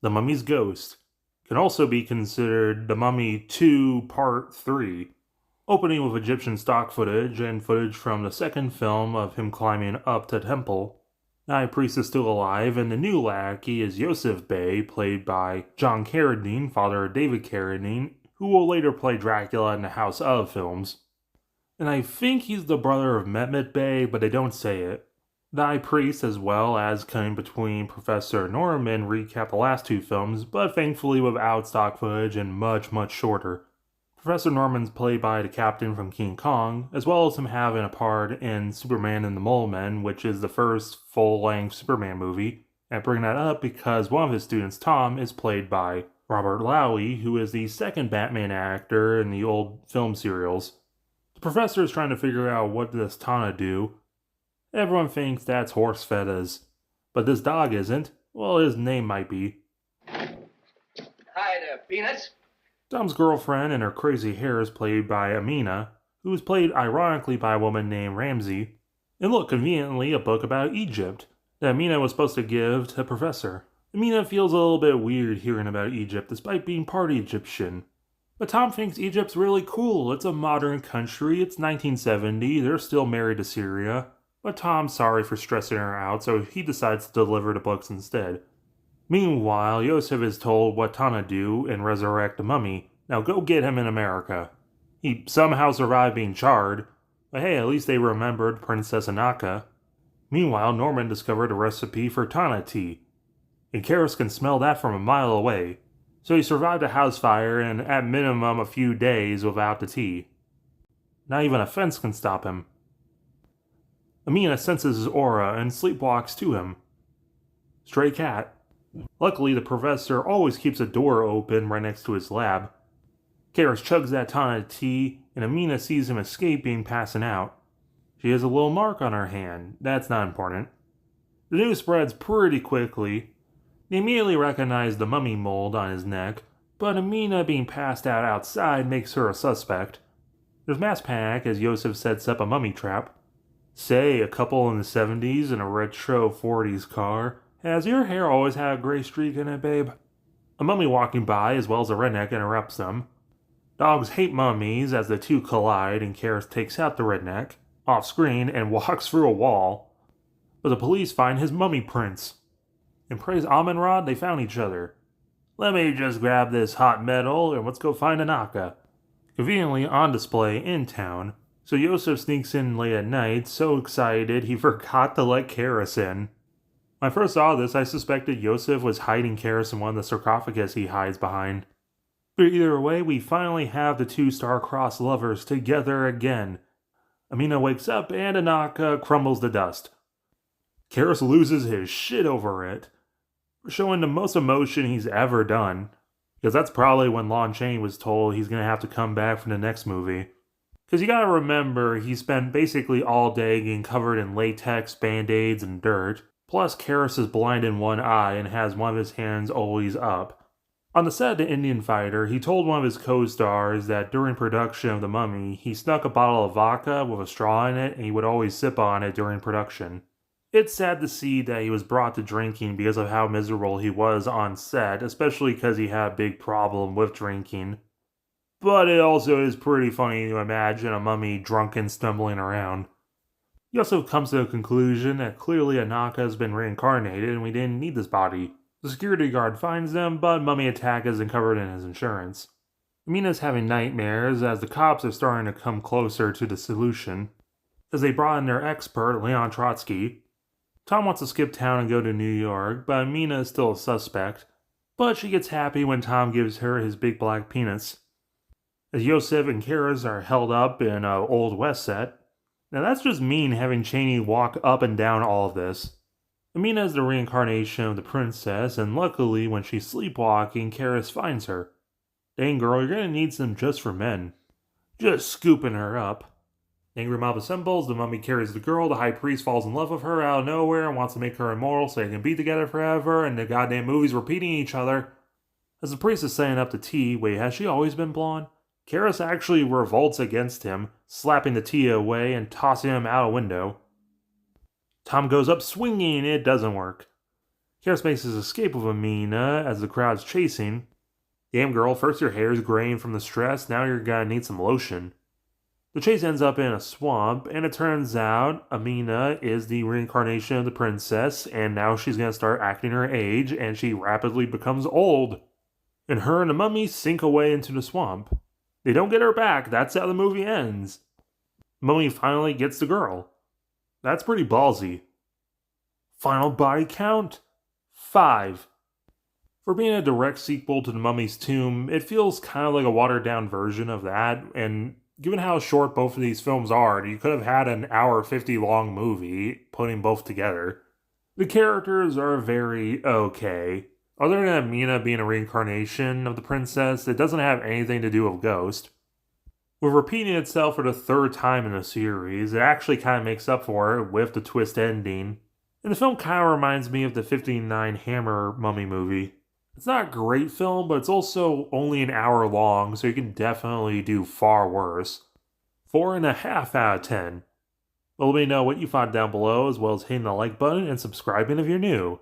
The Mummy's Ghost can also be considered The Mummy 2 Part 3, opening with Egyptian stock footage and footage from the second film of him climbing up the temple. The high priest is still alive, and the new lackey is Yosef Bey, played by John Carradine, father of David Carradine, who will later play Dracula in the House of films. And I think he's the brother of Mehmet Bey, but they don't say it. The high priest, as well as coming between Professor Norman, recap the last two films, but thankfully without stock footage and much, much shorter. Professor Norman's played by the captain from King Kong, as well as him having a part in Superman and the Mole Men, which is the first full-length Superman movie. I bring that up because one of his students, Tom, is played by Robert Lowy, who is the second Batman actor in the old film serials. The professor is trying to figure out what does Tana do. Everyone thinks that's horse fetas, but this dog isn't. Well, his name might be. Hi there, Peanuts. Tom's girlfriend and her crazy hair is played by Amina, who is played ironically by a woman named Ramsey. And look, conveniently, a book about Egypt that Amina was supposed to give to the professor. Amina feels a little bit weird hearing about Egypt despite being part Egyptian. But Tom thinks Egypt's really cool. It's a modern country, it's 1970, they're still married to Syria. But Tom's sorry for stressing her out, so he decides to deliver the books instead. Meanwhile, Yosef is told what Tana do and resurrect the mummy. Now go get him in America. He somehow survived being charred, but hey, at least they remembered Princess Anaka. Meanwhile, Norman discovered a recipe for Tana tea, and Karis can smell that from a mile away. So he survived a house fire and at minimum a few days without the tea. Not even a fence can stop him. Amina senses his aura and sleepwalks to him. Stray cat. Luckily, the professor always keeps a door open right next to his lab. Karis chugs that Tana tea, and Amina sees him escaping, passing out. She has a little mark on her hand. That's not important. The news spreads pretty quickly. They immediately recognize the mummy mold on his neck, but Amina being passed out outside makes her a suspect. There's mass panic as Yosef sets up a mummy trap. Say, a couple in the 70s in a retro 40s car. Has your hair always had a gray streak in it, babe? A mummy walking by, as well as a redneck, interrupts them. Dogs hate mummies as the two collide and Karis takes out the redneck, off screen, and walks through a wall. But the police find his mummy prints. And praise Amen-Ra, they found each other. Let me just grab this hot metal and let's go find Anaka. Conveniently on display in town. So Yosef sneaks in late at night, so excited he forgot to let Karis in. When I first saw this, I suspected Yosef was hiding Karis in one of the sarcophagus he hides behind. But either way, we finally have the two star-crossed lovers together again. Amina wakes up and Anaka crumbles to dust. Karis loses his shit over it, showing the most emotion he's ever done. Because that's probably when Lon Chaney was told he's going to have to come back for the next movie. Because you gotta remember, he spent basically all day getting covered in latex, band-aids, and dirt. Plus, Karis is blind in one eye and has one of his hands always up. On the set of The Indian Fighter, he told one of his co-stars that during production of The Mummy, he snuck a bottle of vodka with a straw in it and he would always sip on it during production. It's sad to see that he was brought to drinking because of how miserable he was on set, especially because he had a big problem with drinking. But it also is pretty funny to imagine a mummy drunken stumbling around. He also comes to the conclusion that clearly Anaka has been reincarnated and we didn't need this body. The security guard finds them, but mummy attack isn't covered in his insurance. Amina's having nightmares as the cops are starting to come closer to the solution, as they brought in their expert, Leon Trotsky. Tom wants to skip town and go to New York, but Amina is still a suspect. But she gets happy when Tom gives her his big black penis. As Yosef and Karis are held up in an Old West set. Now that's just mean having Chaney walk up and down all of this. Amina is the reincarnation of the princess, and luckily when she's sleepwalking, Karis finds her. Dang girl, you're gonna need some just for men. Just scooping her up. Angry mob assembles, the mummy carries the girl, the high priest falls in love with her out of nowhere and wants to make her immortal so they can be together forever, and the goddamn movie's repeating each other. As the priest is setting up the tea, wait, has she always been blonde? Karis actually revolts against him, slapping the tea away and tossing him out a window. Tom goes up swinging, it doesn't work. Karis makes his escape with Amina as the crowd's chasing. Damn girl, first your hair's graying from the stress, now you're gonna need some lotion. The chase ends up in a swamp, and it turns out Amina is the reincarnation of the princess, and now she's gonna start acting her age, and she rapidly becomes old. And her and the mummy sink away into the swamp. They don't get her back, that's how the movie ends. Mummy finally gets the girl. That's pretty ballsy. Final body count? 5. For being a direct sequel to The Mummy's Tomb, it feels kind of like a watered down version of that, and given how short both of these films are, you could have had an hour 50 long movie putting both together. The characters are very okay. Other than Amina being a reincarnation of the princess, it doesn't have anything to do with Ghost. With repeating itself for the third time in the series, it actually kind of makes up for it with the twist ending. And the film kind of reminds me of the 59 Hammer Mummy movie. It's not a great film, but it's also only an hour long, so you can definitely do far worse. 4.5 out of 10. Well, let me know what you thought down below, as well as hitting the like button and subscribing if you're new.